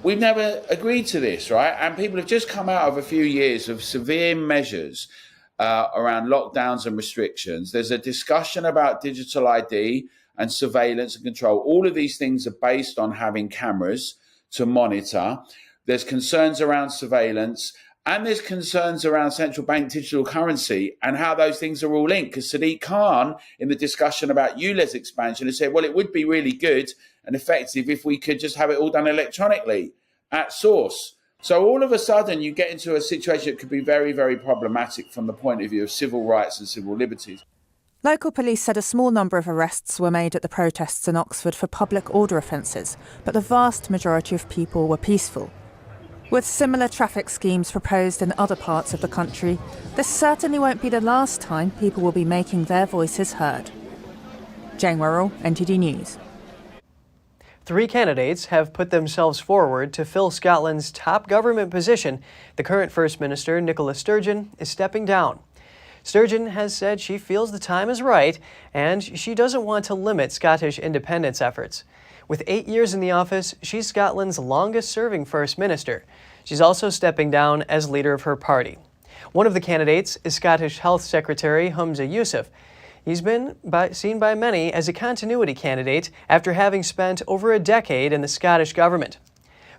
we've never agreed to this, right? And people have just come out of a few years of severe measures around lockdowns and restrictions. There's a discussion about digital ID and surveillance and control. All of these things are based on having cameras to monitor. There's concerns around surveillance, and there's concerns around central bank digital currency and how those things are all linked. Because Sadiq Khan, in the discussion about ULEZ expansion, has said, well, it would be really good and effective if we could just have it all done electronically at source. So all of a sudden, you get into a situation that could be very, very problematic from the point of view of civil rights and civil liberties. Local police said a small number of arrests were made at the protests in Oxford for public order offences, but the vast majority of people were peaceful. With similar traffic schemes proposed in other parts of the country, this certainly won't be the last time people will be making their voices heard. Jane Worrell, NTD News. 3 candidates have put themselves forward to fill Scotland's top government position. The current First Minister, Nicola Sturgeon, is stepping down. Sturgeon has said she feels the time is right and she doesn't want to limit Scottish independence efforts. With 8 years in the office, she's Scotland's longest-serving First Minister. She's also stepping down as leader of her party. One of the candidates is Scottish Health Secretary Humza Yousaf. He's been seen by many as a continuity candidate after having spent over a decade in the Scottish government.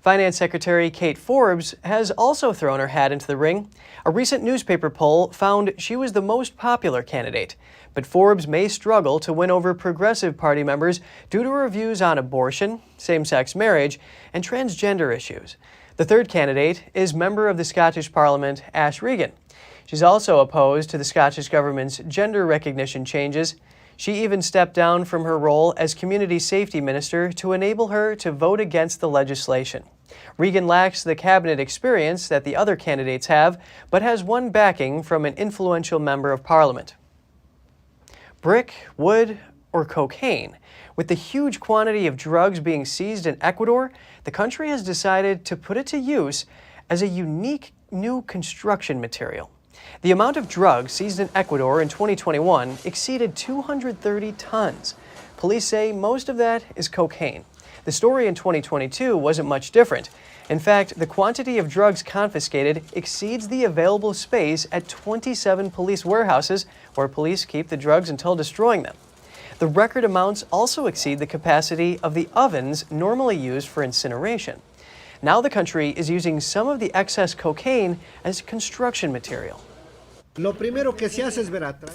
Finance Secretary Kate Forbes has also thrown her hat into the ring. A recent newspaper poll found she was the most popular candidate, but Forbes may struggle to win over Progressive Party members due to her views on abortion, same-sex marriage, and transgender issues. The third candidate is member of the Scottish Parliament, Ash Regan. She's also opposed to the Scottish Government's gender recognition changes. She even stepped down from her role as Community Safety Minister to enable her to vote against the legislation. Regan lacks the cabinet experience that the other candidates have, but has won backing from an influential member of Parliament. Brick, wood, or cocaine? With the huge quantity of drugs being seized in Ecuador, the country has decided to put it to use as a unique new construction material. The amount of drugs seized in Ecuador in 2021 exceeded 230 tons. Police say most of that is cocaine. The story in 2022 wasn't much different. In fact, the quantity of drugs confiscated exceeds the available space at 27 police warehouses, where police keep the drugs until destroying them. The record amounts also exceed the capacity of the ovens normally used for incineration. Now the country is using some of the excess cocaine as construction material.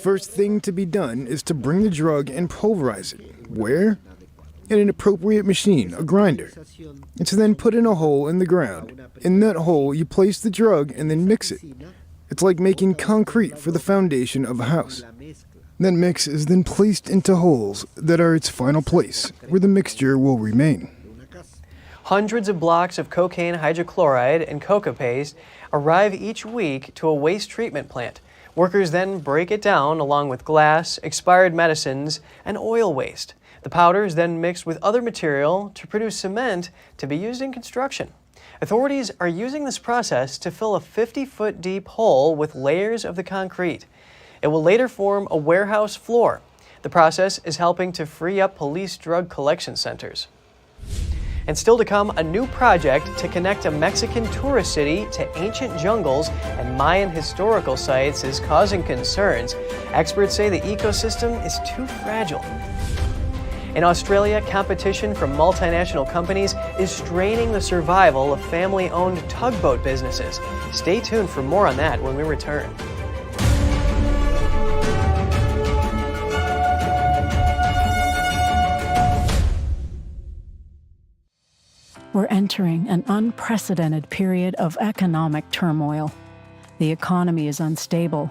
First thing to be done is to bring the drug and pulverize it. Where? In an appropriate machine, a grinder. It's then put in a hole in the ground. In that hole, you place the drug and then mix it. It's like making concrete for the foundation of a house. That mix is then placed into holes that are its final place, where the mixture will remain. Hundreds of blocks of cocaine hydrochloride and coca paste arrive each week to a waste treatment plant. Workers then break it down along with glass, expired medicines, and oil waste. The powder is then mixed with other material to produce cement to be used in construction. Authorities are using this process to fill a 50-foot deep hole with layers of the concrete. It will later form a warehouse floor. The process is helping to free up police drug collection centers. And still to come, a new project to connect a Mexican tourist city to ancient jungles and Mayan historical sites is causing concerns. Experts say the ecosystem is too fragile. In Australia, competition from multinational companies is straining the survival of family-owned tugboat businesses. Stay tuned for more on that when we return. We're entering an unprecedented period of economic turmoil. The economy is unstable,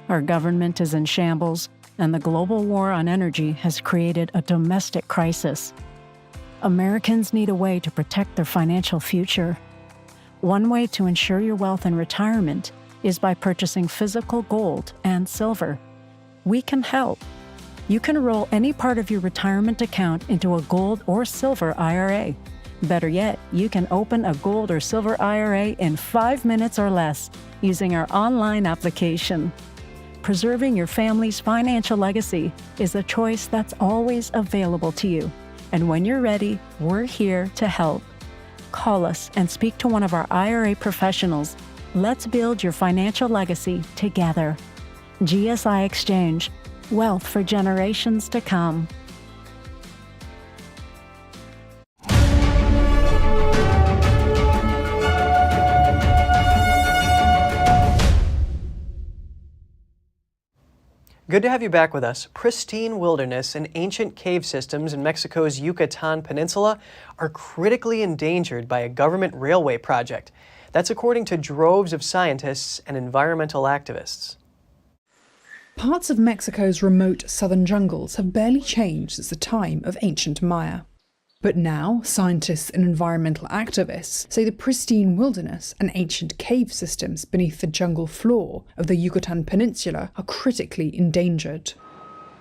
our government is in shambles, and the global war on energy has created a domestic crisis. Americans need a way to protect their financial future. One way to ensure your wealth in retirement is by purchasing physical gold and silver. We can help. You can roll any part of your retirement account into a gold or silver IRA. Better yet, you can open a gold or silver IRA in 5 minutes or less using our online application. Preserving your family's financial legacy is a choice that's always available to you. And when you're ready, we're here to help. Call us and speak to one of our IRA professionals. Let's build your financial legacy together. GSI Exchange, wealth for generations to come. Good to have you back with us. Pristine wilderness and ancient cave systems in Mexico's Yucatan Peninsula are critically endangered by a government railway project. That's according to droves of scientists and environmental activists. Parts of Mexico's remote southern jungles have barely changed since the time of ancient Maya. But now, scientists and environmental activists say the pristine wilderness and ancient cave systems beneath the jungle floor of the Yucatan Peninsula are critically endangered.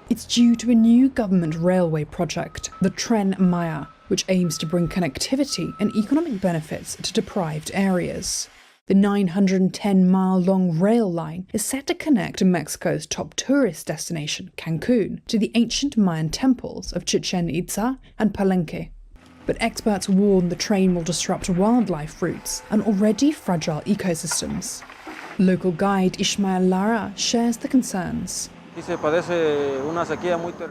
It's due to a new government railway project, the Tren Maya, which aims to bring connectivity and economic benefits to deprived areas. The 910-mile-long rail line is set to connect Mexico's top tourist destination, Cancun, to the ancient Mayan temples of Chichen Itza and Palenque. But experts warn the train will disrupt wildlife routes and already fragile ecosystems. Local guide Ismael Lara shares the concerns.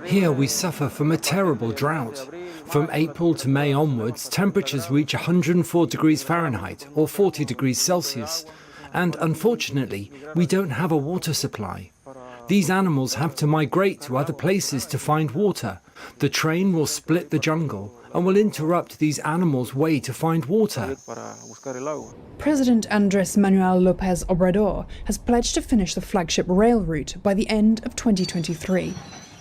Here we suffer from a terrible drought. From April to May onwards, temperatures reach 104 degrees Fahrenheit or 40 degrees Celsius. And unfortunately, we don't have a water supply. These animals have to migrate to other places to find water. The train will split the jungle and will interrupt these animals' way to find water. President Andrés Manuel López Obrador has pledged to finish the flagship rail route by the end of 2023.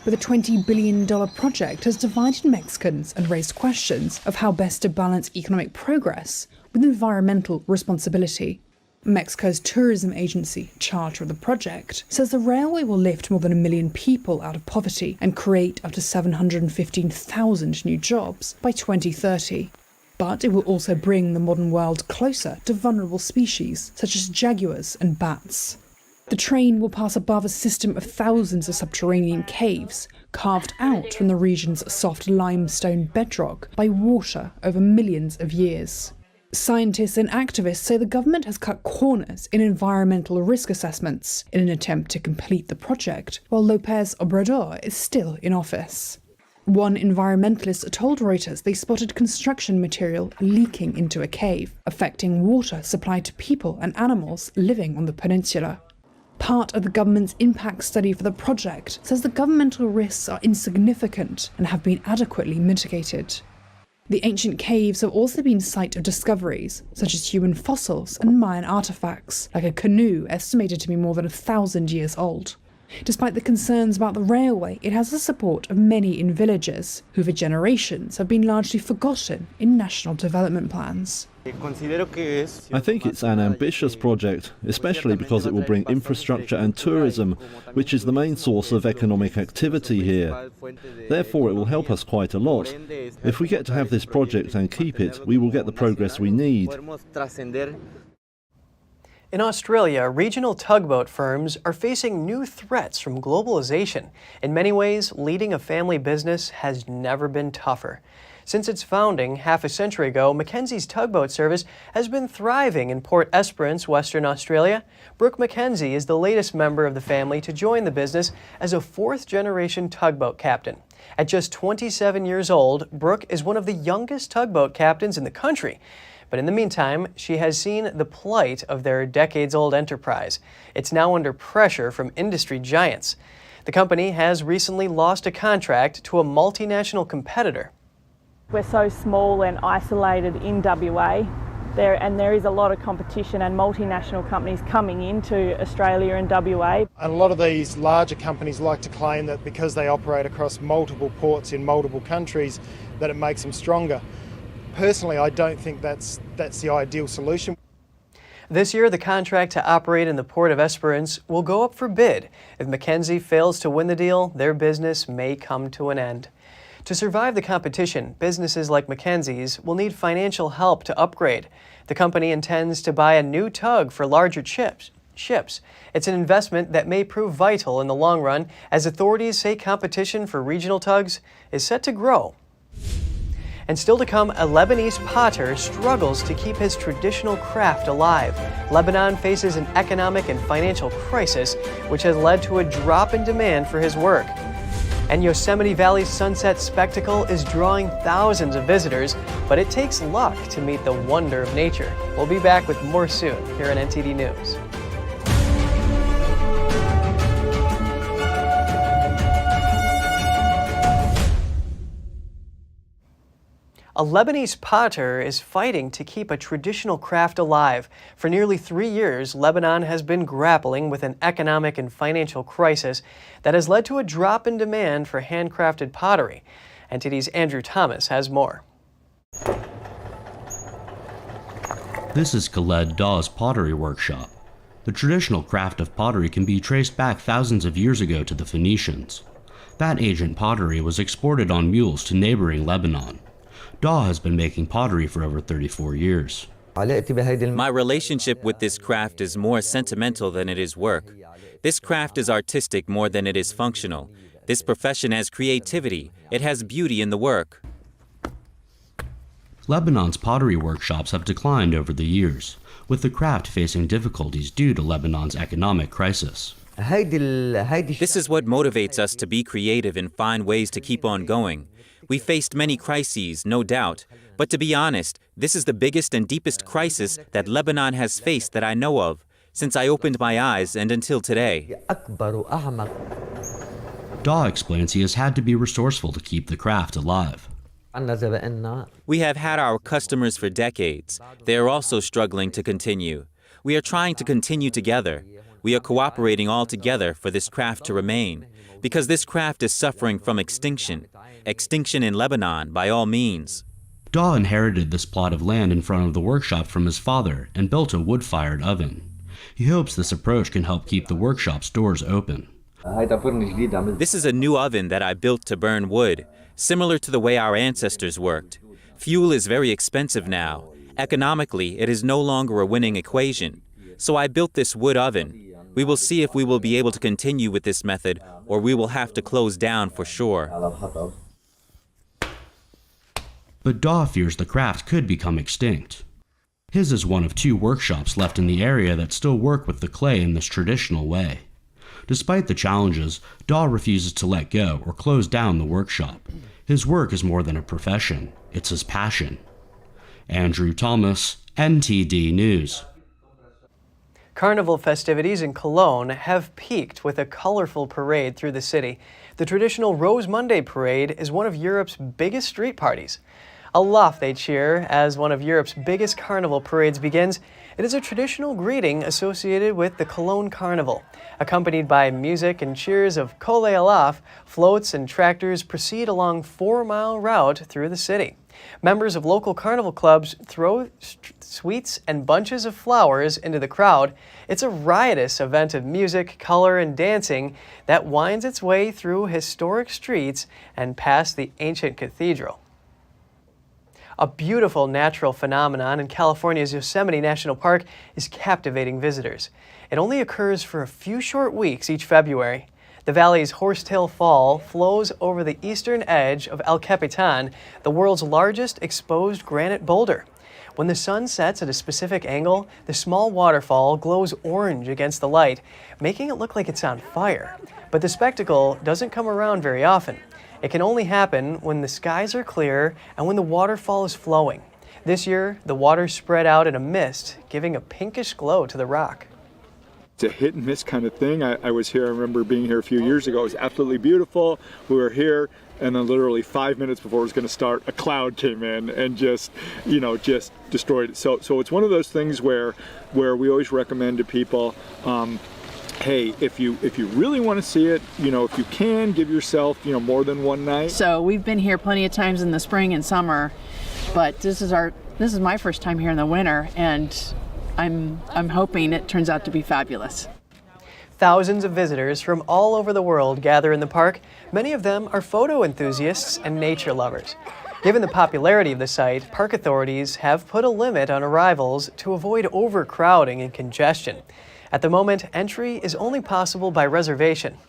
But the $20 billion project has divided Mexicans and raised questions of how best to balance economic progress with environmental responsibility. Mexico's tourism agency, charter of the project, says the railway will lift more than 1 million people out of poverty and create up to 715,000 new jobs by 2030. But it will also bring the modern world closer to vulnerable species such as jaguars and bats. The train will pass above a system of thousands of subterranean caves carved out from the region's soft limestone bedrock by water over millions of years. Scientists and activists say the government has cut corners in environmental risk assessments in an attempt to complete the project, while López Obrador is still in office. One environmentalist told Reuters they spotted construction material leaking into a cave, affecting water supplied to people and animals living on the peninsula. Part of the government's impact study for the project says the governmental risks are insignificant and have been adequately mitigated. The ancient caves have also been site of discoveries, such as human fossils and Mayan artifacts, like a canoe estimated to be more than 1,000 years old. Despite the concerns about the railway, it has the support of many in villages, who for generations have been largely forgotten in national development plans. I think it's an ambitious project, especially because it will bring infrastructure and tourism, which is the main source of economic activity here. Therefore, it will help us quite a lot. If we get to have this project and keep it, we will get the progress we need. In Australia, regional tugboat firms are facing new threats from globalization. In many ways, leading a family business has never been tougher. Since its founding half a century ago, Mackenzie's tugboat service has been thriving in Port Esperance, Western Australia. Brooke Mackenzie is the latest member of the family to join the business as a fourth-generation tugboat captain. At just 27 years old, Brooke is one of the youngest tugboat captains in the country. But in the meantime, she has seen the plight of their decades-old enterprise. It's now under pressure from industry giants. The company has recently lost a contract to a multinational competitor. We're so small and isolated in WA there is a lot of competition and multinational companies coming into Australia and WA. And a lot of these larger companies like to claim that because they operate across multiple ports in multiple countries, that it makes them stronger. Personally, I don't think that's the ideal solution. This year, the contract to operate in the Port of Esperance will go up for bid. If Mackenzie fails to win the deal, their business may come to an end. To survive the competition, businesses like Mackenzie's will need financial help to upgrade. The company intends to buy a new tug for larger ships. It's an investment that may prove vital in the long run, as authorities say competition for regional tugs is set to grow. And still to come, a Lebanese potter struggles to keep his traditional craft alive. Lebanon faces an economic and financial crisis, which has led to a drop in demand for his work. And Yosemite Valley's sunset spectacle is drawing thousands of visitors, but it takes luck to meet the wonder of nature. We'll be back with more soon here on NTD News. A Lebanese potter is fighting to keep a traditional craft alive. For nearly 3 years, Lebanon has been grappling with an economic and financial crisis that has led to a drop in demand for handcrafted pottery. NTD's Andrew Thomas has more. This is Khaled Daw's pottery workshop. The traditional craft of pottery can be traced back thousands of years ago to the Phoenicians. That ancient pottery was exported on mules to neighboring Lebanon. Daw has been making pottery for over 34 years. My relationship with this craft is more sentimental than it is work. This craft is artistic more than it is functional. This profession has creativity. It has beauty in the work. Lebanon's pottery workshops have declined over the years, with the craft facing difficulties due to Lebanon's economic crisis. This is what motivates us to be creative and find ways to keep on going. We faced many crises, no doubt, but to be honest, this is the biggest and deepest crisis that Lebanon has faced that I know of, since I opened my eyes and until today. Daw explains he has had to be resourceful to keep the craft alive. We have had our customers for decades. They are also struggling to continue. We are trying to continue together. We are cooperating all together for this craft to remain, because this craft is suffering from extinction. Extinction in Lebanon, by all means. Daw inherited this plot of land in front of the workshop from his father and built a wood-fired oven. He hopes this approach can help keep the workshop's doors open. This is a new oven that I built to burn wood, similar to the way our ancestors worked. Fuel is very expensive now. Economically, it is no longer a winning equation. So I built this wood oven. We will see if we will be able to continue with this method, or we will have to close down for sure. But Daw fears the craft could become extinct. His is one of 2 workshops left in the area that still work with the clay in this traditional way. Despite the challenges, Daw refuses to let go or close down the workshop. His work is more than a profession, it's his passion. Andrew Thomas, NTD News. Carnival festivities in Cologne have peaked with a colorful parade through the city. The traditional Rose Monday parade is one of Europe's biggest street parties. Aloft they cheer as one of Europe's biggest carnival parades begins. It is a traditional greeting associated with the Cologne Carnival. Accompanied by music and cheers of Cole Aloft, floats and tractors proceed along 4-mile route through the city. Members of local carnival clubs throw sweets and bunches of flowers into the crowd. It's a riotous event of music, color, and dancing that winds its way through historic streets and past the ancient cathedral. A beautiful natural phenomenon in California's Yosemite National Park is captivating visitors. It only occurs for a few short weeks each February. The valley's Horsetail Fall flows over the eastern edge of El Capitan, the world's largest exposed granite boulder. When the sun sets at a specific angle, the small waterfall glows orange against the light, making it look like it's on fire. But the spectacle doesn't come around very often. It can only happen when the skies are clear and when the waterfall is flowing. This year, the water spread out in a mist, giving a pinkish glow to the rock. It's a hit and miss kind of thing. I was here, I remember being here a few years ago. It was absolutely beautiful. We were here, and then literally 5 minutes before it was going to start, a cloud came in and just destroyed it. So it's one of those things where we always recommend to people, hey, if you really want to see it, if you can, give yourself more than one night. So we've been here plenty of times in the spring and summer, but this is my first time here in the winter, and I'm hoping it turns out to be fabulous. Thousands of visitors from all over the world gather in the park. Many of them are photo enthusiasts and nature lovers. Given the popularity of the site, park authorities have put a limit on arrivals to avoid overcrowding and congestion. At the moment, entry is only possible by reservation.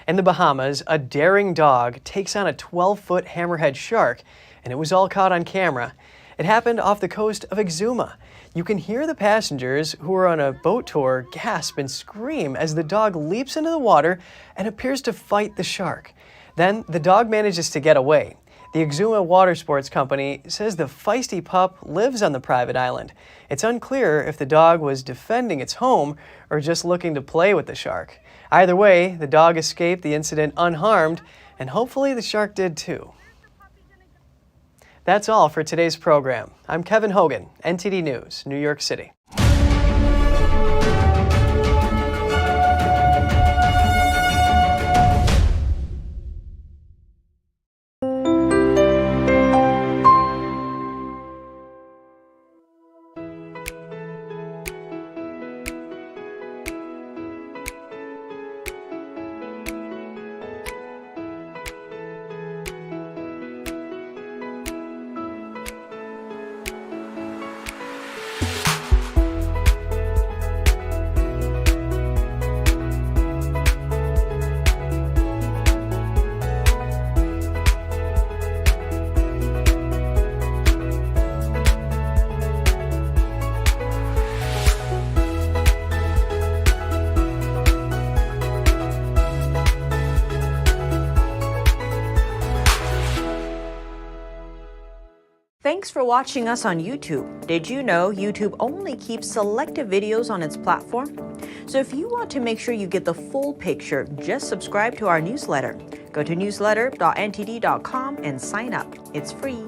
In the Bahamas, a daring dog takes on a 12-foot hammerhead shark, and it was all caught on camera. It happened off the coast of Exuma. You can hear the passengers who are on a boat tour gasp and scream as the dog leaps into the water and appears to fight the shark. Then the dog manages to get away. The Exuma Water Sports Company says the feisty pup lives on the private island. It's unclear if the dog was defending its home or just looking to play with the shark. Either way, the dog escaped the incident unharmed, and hopefully the shark did too. That's all for today's program. I'm Kevin Hogan, NTD News, New York City. Thanks for watching us on YouTube. Did you know YouTube only keeps selective videos on its platform? So if you want to make sure you get the full picture, just subscribe to our newsletter. Go to newsletter.ntd.com and sign up. It's free.